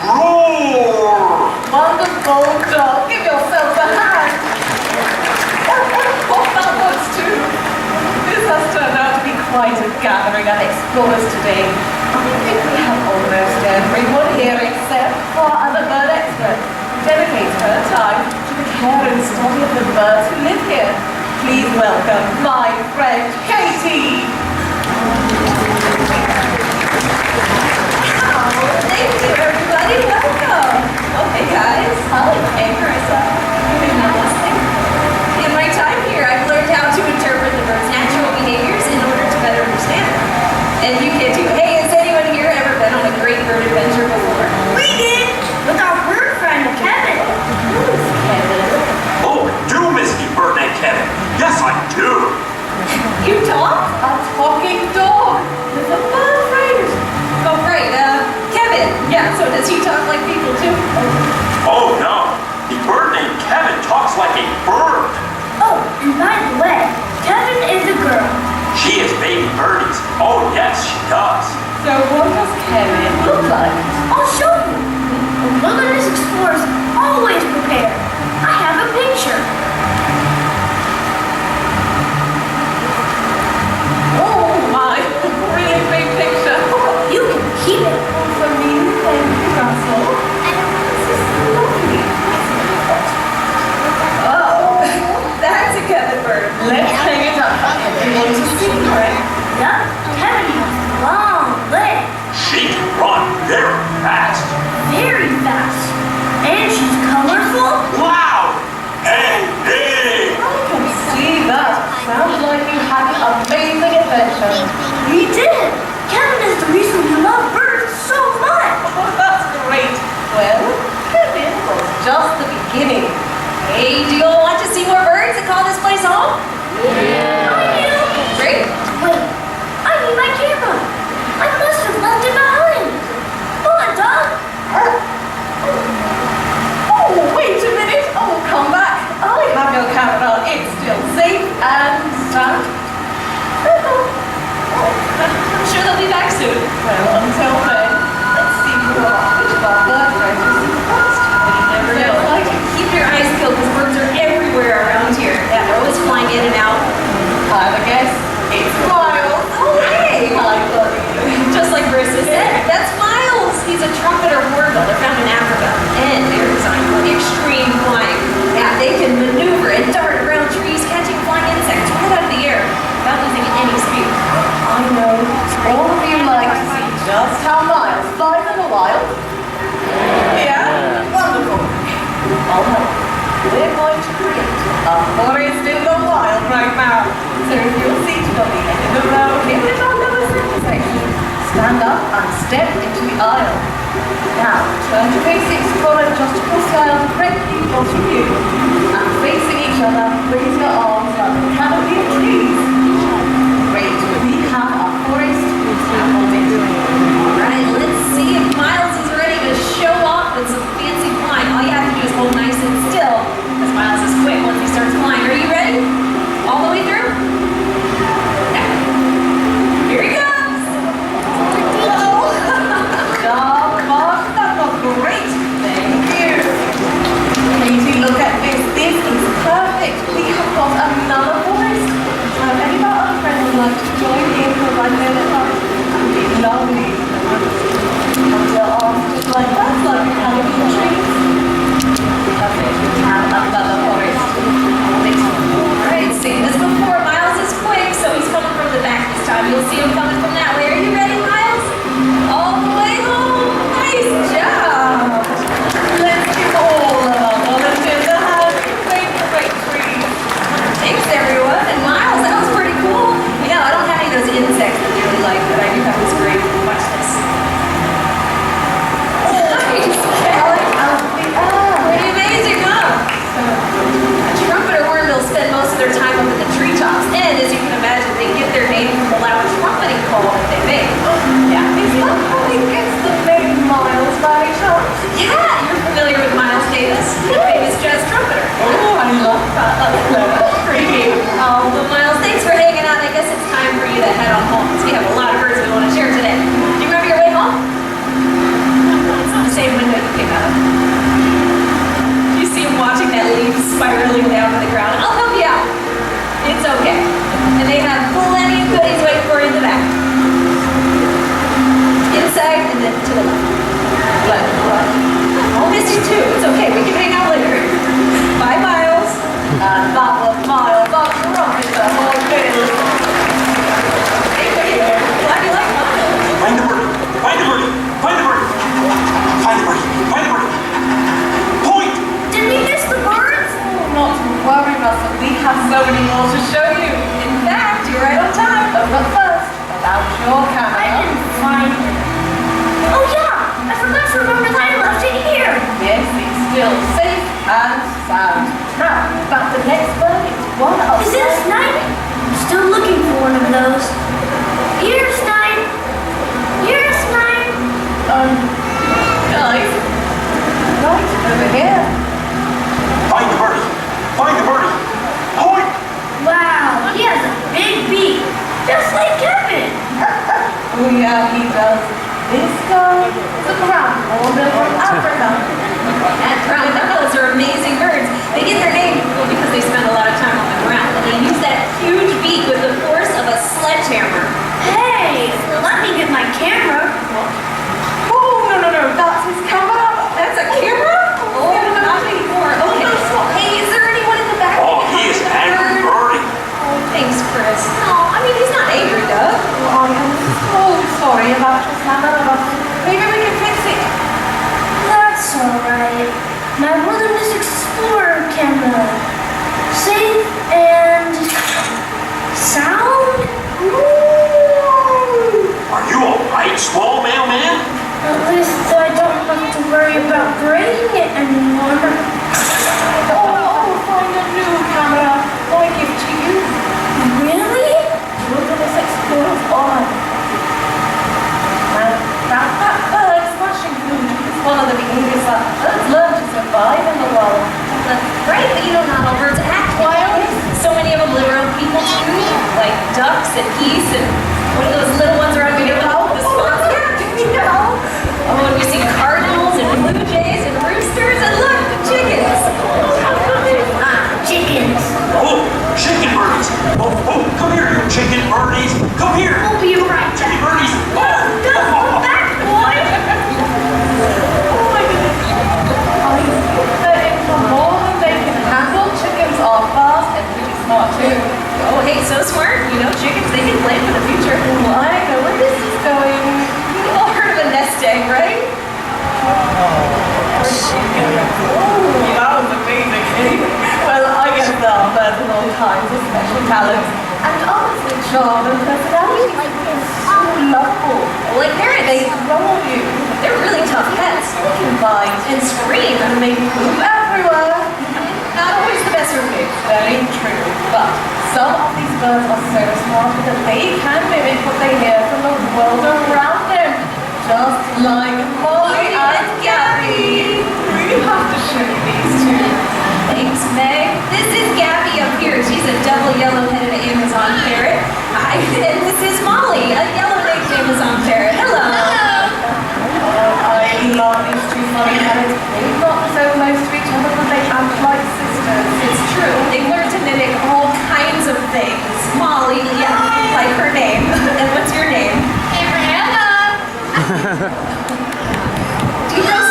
Roar! quite a gathering of explorers today. I think we have almost everyone here except for other bird expert who dedicates her time to the care and study of the birds who live here. Please welcome my friend Katie. Thank you, everybody. Welcome. Okay, guys. Hey, Carissa. In my time here, I've learned how to interpret the bird's natural behaviors in order to better understand them. And you can too. Hey, has anyone here ever been on a great bird adventure before? We did! With our bird friend, Kevin. Who's Kevin? Oh, do miss me, bird named Kevin. Yes, I do. You talk? A talking dog with a bird friend. Oh, great. Kevin. Yeah, so does he talk like people too? Oh, no. The bird named Kevin talks like a bird. Oh, and by the way, Kevin is a girl. She is baby birdies. Oh, yes, she does. So what does Kevin look like? I'll show you. Wilderness explorers always prepare. I have a picture. Oh my, really big picture. You can keep it. For me, thank you, Russell. This is lovely. Oh, that's a Kevin bird. Let's hang it up. Everyone to see, right? Yup, Kevin has long legs. She can run very fast. Very fast. And she's colorful. Loud and big. I can see that. Sounds like you had an amazing adventure. We did. Kevin is the reason we love birds so much. Oh, that's great. Well, Kevin was just the beginning. Hey, do you all want to see more birds and call this place home? I do. Great. Wait, I need my camera. I must have left it behind. Come on, dog. Oh, wait a minute. Oh, come back. I have no camera. It's still safe and sound. I'm sure they'll be back soon. Well, until then, let's see which of our bird friends is the first. You never know. Keep your eyes peeled because birds are everywhere around here. Yeah, they're always flying in and out. I have a guess. It's Miles. Oh, hey! Hi, buddy. Just like Marissa said, that's Miles. He's a trumpeter warbler. They're found in Africa. And they're designed for extreme flying. Yeah, they can maneuver and dart around trees, catching flying insects right out of the air without losing any speed. I know. All of you like to see just how Miles flies in the wild. Yeah? Wonderful. All right. We're going to create a forest in the wild right now. So if you'll see to the end of the road here in our little section, stand up and step into the aisle. Now, turn to face the explorer just across the aisle directly in front of you. And facing each other, raise your arms like a canopy of trees. Great. We have a forest on it. Alright, let's see if Miles is ready to show off with some fancy flying. All you have to do is hold nice and still, because Miles is quick once he starts flying. Are you ready? All the way through? Yeah. Here he comes! Oh, that was great. Thank you. Katie, look at this. This is perfect. We have got another forest. Any of our other friends would like to join in for a ride there with us? That'd be lovely. Hold your arms just like that, like a canopy of trees. Perfect. We have another forest. Alright, same as before. Miles is quick, so he's coming from the back this time. You'll see him coming from that way. Are you ready, Miles? All the way home. Nice job. Let's give all of our volunteers a hand. Great, great trees. Thanks, everyone. And Miles, that was pretty cool. You know, I don't have any of those insects that I really like, but I do have this great. Watch this. Nice. Pretty amazing, huh? Trumpeter hornbills spend most of their time up in the treetops, and as you can imagine, they get their name from the loud trumpeting call that they make. Yeah. Is that how he gets the name Miles by chance? Yeah, you're familiar with Miles Davis, the famous jazz trumpeter. Oh, I love that. That's clever. Great. Oh, well, Miles, thanks for hanging out. I guess it's time for you to head on home, because we have a lot of birds we want to share today. Do you remember your way home? It's the same window you came out of. You see him watching that leaf spiraling down to the ground. I'll help you out. It's okay. And they have plenty of goodies waiting for you in Oh yeah, he does. This guy is a ground hornet from Africa. And brown eagles are amazing birds. They get their name because they spend a lot of time on the ground. And they use that huge beak with the force of a sledgehammer. Hey, let me get my camera. Oh, no, that's his camera. That's a camera? Oh, not anymore. Okay. Hey, is there anyone in the back? Oh, he is angry birdie. Oh, thanks, Chris. No, I mean, he's not angry, Doug. I am so sorry about your camera, but maybe we can fix it. That's alright. My Wilderness Explorer camera. Safe and sound? Are you alright, small mailman? At least I don't have to worry about breaking it anymore. Oh, find a new camera. I give to you. Really? Wilderness Explorer's on. And that bird smashing food is one of the behaviors that birds learn to survive in the world. Right, but you know, not all birds act wild. So many of them live around people too, like ducks and geese and what are those little ones around here? The swans. Yeah, do we know? Oh, and we see cardinals and blue jays and roosters and look, the chickens. Chickens. Oh, chicken birdies. Oh, come here, you chicken birdies. Come here. We'll be right Chicken back. birdies. Come back, boy. Oh my goodness. I think that in the more than they can handle, chickens are fast and pretty smart too. Oh, hey, so smart. You know, chickens, they can plan for the future. Well, I know where this is going. You all heard of a nest egg, right? Oh, that was amazing. Well, I guess there are birds with all kinds of special talents. And others with charm and personality. So lovable. Like parrots. They grow on you. They're really tough pets. They can bite And scream. and make poop everywhere. Not always the best roommate. Very true. But some of these birds are so smart that they can mimic what they hear from the world around them. Just like Molly and Gabby. We have to show you these two. Thanks, Meg. This is Gabby up here. She's a double yellow-headed Amazon parrot. Hi. And this is Molly, a yellow-necked Amazon parrot. Hello. I love these two funny parrots. They're not so close to each other, but they act like sisters. It's true. They learn to mimic all kinds of things. Molly, yeah, like her name. And what's your name? Do you know?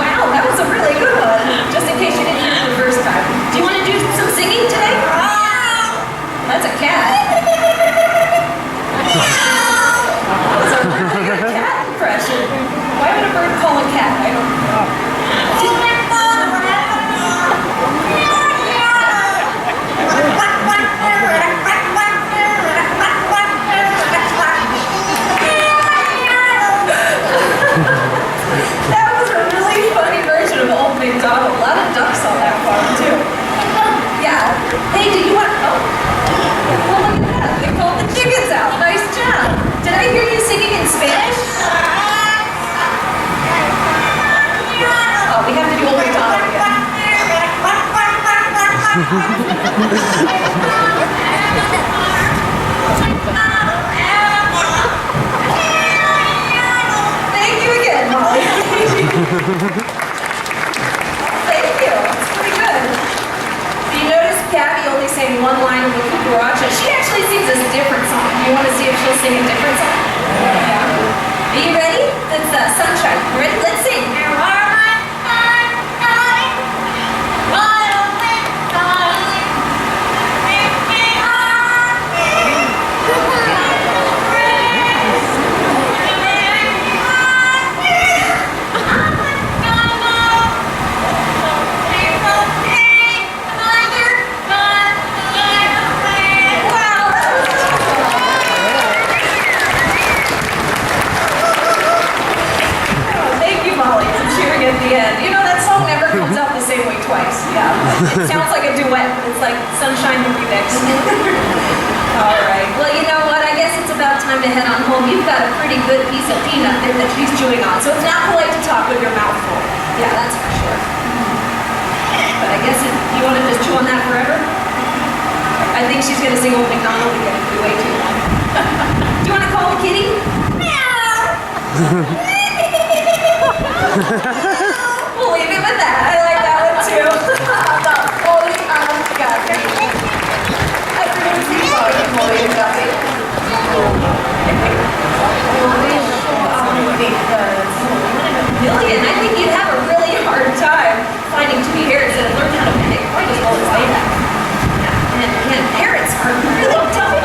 Wow, that was a really good one. Just in case you didn't hear it the first time. Do you want to do some singing today? That's a cat. That was a really good cat impression. Why would a bird call a cat? I don't know. That was a really funny version of Old MacDonald. A lot of ducks on that farm too. Yeah. Hey, do you want? Oh, well, look at that. They called the chickens out. Nice job. Did I hear you singing in Spanish? Oh, we have to do Old MacDonald again. Thank you again, Molly. Thank you. It's pretty good. Do you notice Gabby only sang one line of the cucaracha? She actually sings a different song. Do you want to see if she'll sing a different song? Yeah. Are you ready? It's Sunshine. Ready? Let's sing. At the end. You know, that song never comes out the same way twice. Yeah. It sounds like a duet, but it's like Sunshine the remix. All right. Well, you know what? I guess it's about time to head on home. You've got a pretty good piece of peanut there that she's chewing on, so it's not polite to talk with your mouth full. Yeah, that's for sure. But I guess if you want to just chew on that forever, I think she's going to sing Old MacDonald again if we wait too long. Do you want to call the kitty? We'll leave it with that. I like that one too. That's Polly and Gabby. I didn't see Polly and Gabby. Million. I think you'd have a really hard time finding to be here instead of learn how to pick. Might as well just say that. Yeah, and parrots are really tough.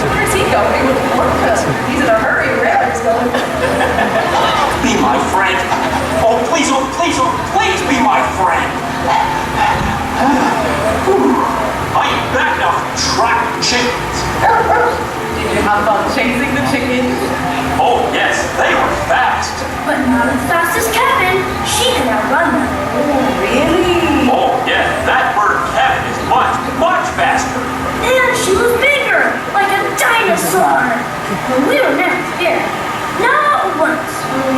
Where's he going with the orca? He's in a hurry. Where's going? Be my friend. Oh, please, please be my friend. I am back now from tracking chickens. Did you have fun chasing the chickens? Oh, yes, they were fast. But not as fast as Kevin. She could outrun them. Really? Oh, yes, that bird Kevin is much, much faster. And she was bigger, like a dinosaur. But we were never scared. Not once.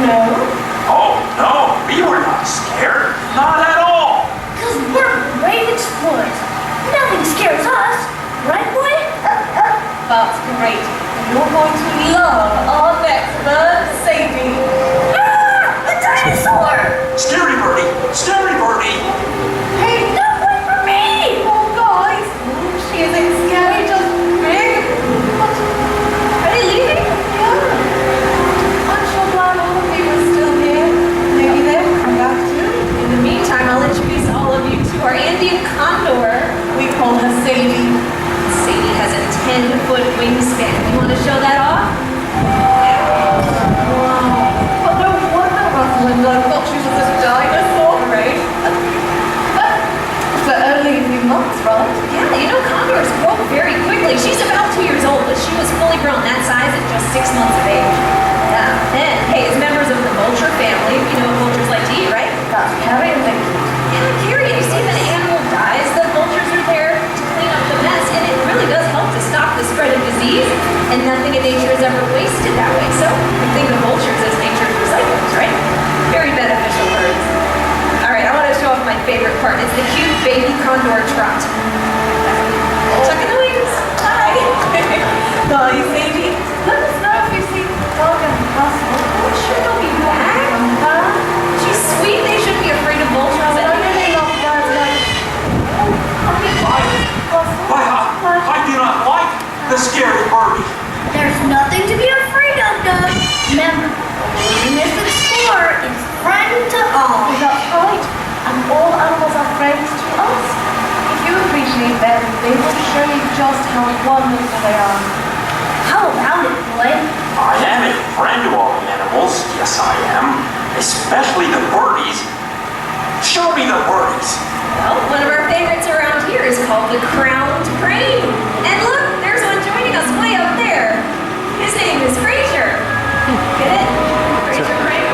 No. Oh, no, we were not scared. Not at all. Because we're brave explorers. Nothing scares us. Right, boy? That's great. You're going to love our next bird, Sadie. Ah! A dinosaur! Scary birdie, scary birdie. Hey, Don't wait for me! oh guys, she isn't scary, just big. Are they leaving? Yeah. I'm so glad all of you are still here. Maybe they'll come back too. In the meantime, I'll introduce all of you to our Andean condor. We call her Sadie. Sadie has a 10-foot wingspan. You want to show that off? Wow. But no wonder Rosalind, I thought she was a dinosaur. Right? For only a few months, right? Yeah, you know, condors grow very quickly. She's about 2 years old, but she was fully grown that size at just 6 months of age. Yeah. And, hey, as members of the vulture family, you know what vultures like to eat, right? That's Carrie and Vicky. Yeah, Carrie, you see if an animal dies, the vultures are there to clean up the mess, and it really does help to stop the spread of disease, and nothing in nature is ever wasted that way. So, we think of vultures as nature's recyclers, right? Very beneficial birds. All right, I want to show off my favorite part. It's the cute baby condor trot. Tucking the wings. Hi. Bye, Sadie. Let us know if you see dog and hustle. Oh, sure, they'll be back. She's sweet. They shouldn't be afraid of vultures. I really love birds like I do not like the scary birdie. There's nothing to be afraid of, Doug. Remember, this explorer is friend to all. That's right. And all animals are friends to us. If you appreciate them, they will show you just how wonderful they are. How about it, boy? I am a friend to all the animals. Yes, I am. Especially the birdies. Show me the birdies. Well, one of our favorites around here is called the crowned crane. And look, there's one joining us way up there. His name is Fraser. Get it? Fraser Crane.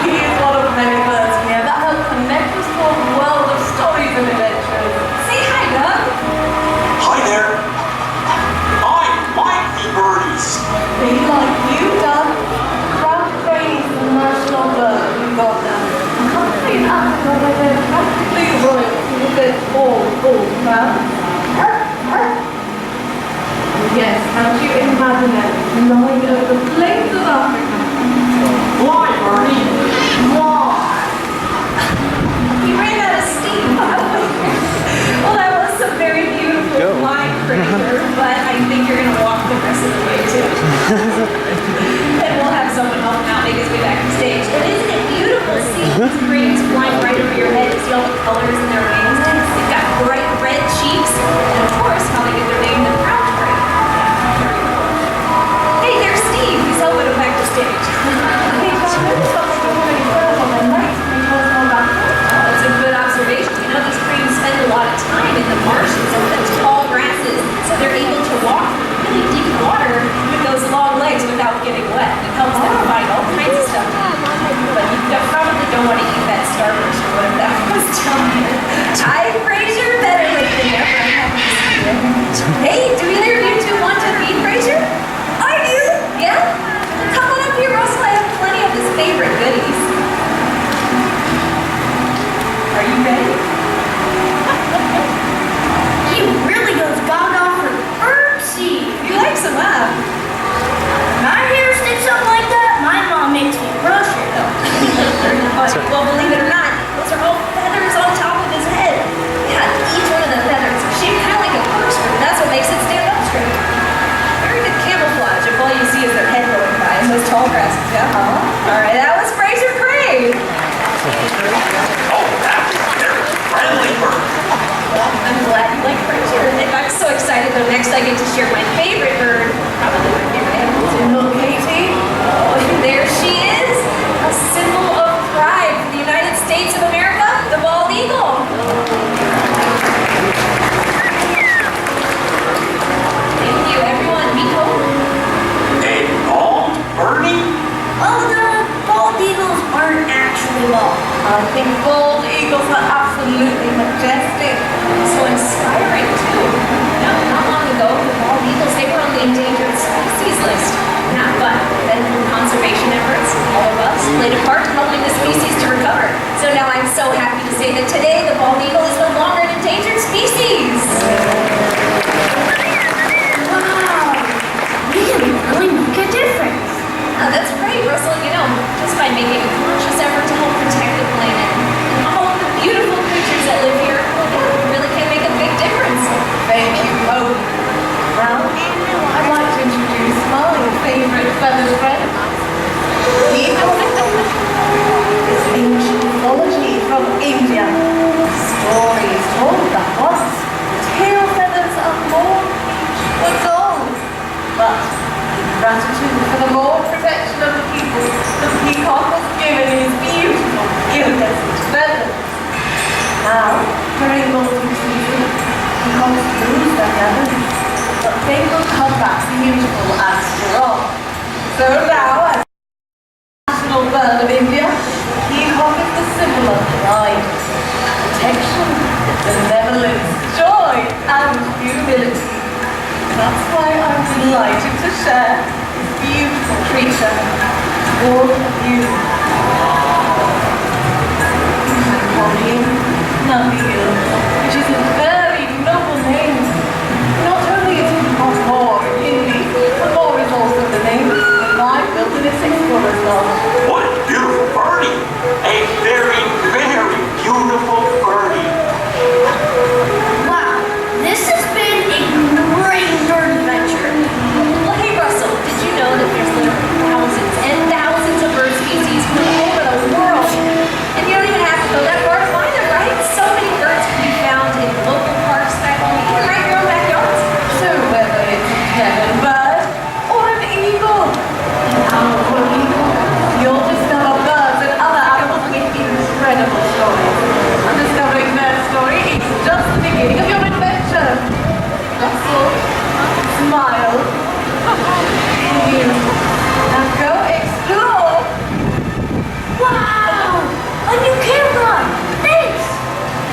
He is one of many birds here that help connect us to a world of stories and adventures. Say hi, Doug. Hi there. I like the birdies. They like you, Doug. Crown crane is the national bird we've got now. A country in Africa where they're practically royal with their tall, full crowns. Yes, can't you imagine it? Lying over the plains of Africa. Fly, birdie. Wow. He ran out of steam. Well, that was some very beautiful flying Fraser, but I think you're going to walk the rest of the way, too. And we'll have someone help him out make his way back to stage. But isn't it beautiful seeing these cranes flying right over your head? You see all the colors in their wings. They've got bright red cheeks. And, of course, how they get their name, the crown crane. Very cool. Hey, there's Steve. He's helping him back to stage. That's a good observation. You know, these cranes spend a lot of time in the marshes and the tall grasses, so they're able to walk really deep water with those long legs without getting wet. It helps them find all kinds of stuff to eat. But you probably don't want to eat that starfish or whatever that was down there. Hi, Fraser. Better late than never. I'm happy to see you. Hey, do either of you two want to feed Fraser? I do. Yeah? Come on up here, Russell. I have plenty of his favorite goodies. Are you ready? He really goes gaga for birdseed. You like some, huh? My hair sticks gratitude for the more protection of the people the peacock was given in his beautiful iridescent feathers. Now, during molting season, peacocks lose their feathers, but they will come back beautiful and strong. So now, as national bird of India, peacock is the symbol of pride, protection, benevolence, joy, and humility. That's why I'm delighted to share this beautiful creature with all of you. Nabil, which is a very noble name. Not only is it more in Hindi, but more is also the name of my wilderness explorer's love. What a beautiful birdie! A very, very beautiful birdie. Wow, this has been a great nerd adventure. Well, hey, Russell, did you know that there's literally thousands and thousands of bird species from all over the world? And you don't even have to go that far to find them, right? So many birds can be found in local parks back home, even right in your own backyards. So whether it's a heaven bird or an eagle, you'll discover birds and other animals with incredible stories. And discovering their story is just the beginning of your adventure. Russell, smile, you, and go explore. Wow, a new camera. Thanks.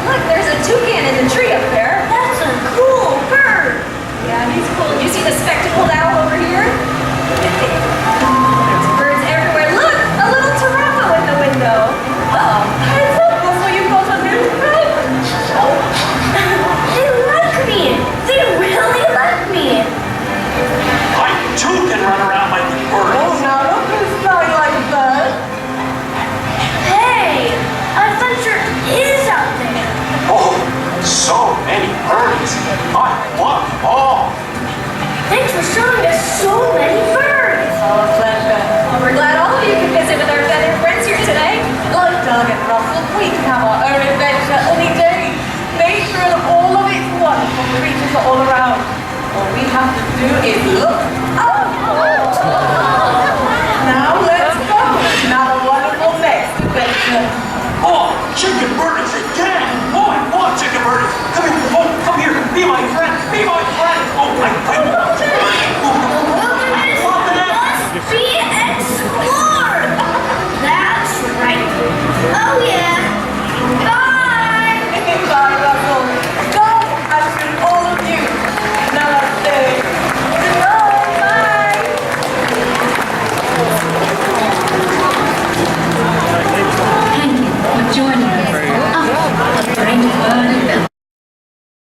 Look, there's a toucan in the tree up there. That's a cool bird. Yeah, he's cool. You see the spectacled owl over here? There's birds everywhere. Look, a little Tarako in the window. Uh-oh. Heads up, Russell, you've got a new friend. They like me. They really like me. I too can run around like the Oh, birds. now look who's flying like a bird. Hey, adventure is out there. Oh, so many birds. I love them all. Thanks for showing us so many birds. Our pleasure. Well, we're glad all of you can visit with our feathered friends here today. Like Doug and Russell, we can have our own adventure any day. Nature and all of its wonderful creatures are all around. All we have to do is look